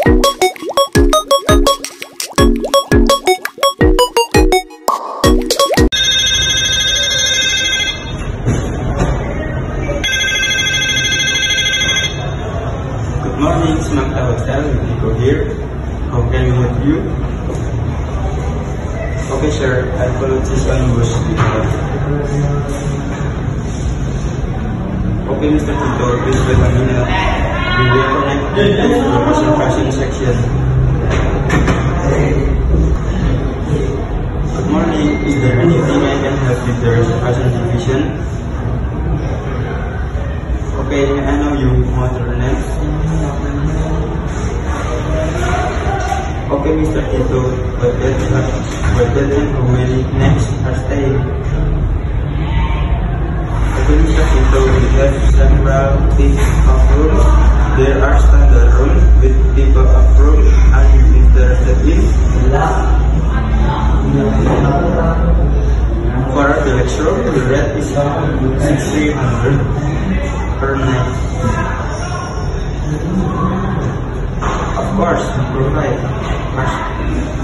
Good morning, Samantha Hotel. Nico here. How can we help you? Okay, sir. I apologize on your speaker. Okay, Mr. Tito, please wait a minute. We will connect you to the concentration section. Good morning. Is there anything I can help with the reservation division? Okay, I know you want to next. Okay, Mr. Tito, but that and how many next are staying? Okay, Mr. Tito, we have several types of rooms. There are standard rooms with type of room. Are you interested in? For the deluxe room, the rate is 6,300 per night. Of course, we provide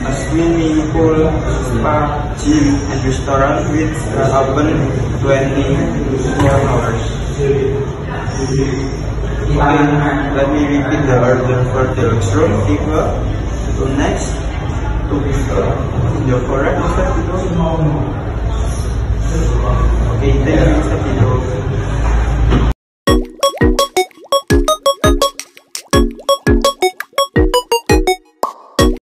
a swimming pool, spa, gym, and restaurant with open 24 hours. Let me repeat the order for the deluxe room. Tipe to next to you're correct, Mr. Tito? Okay, thank you, Mr. Tito.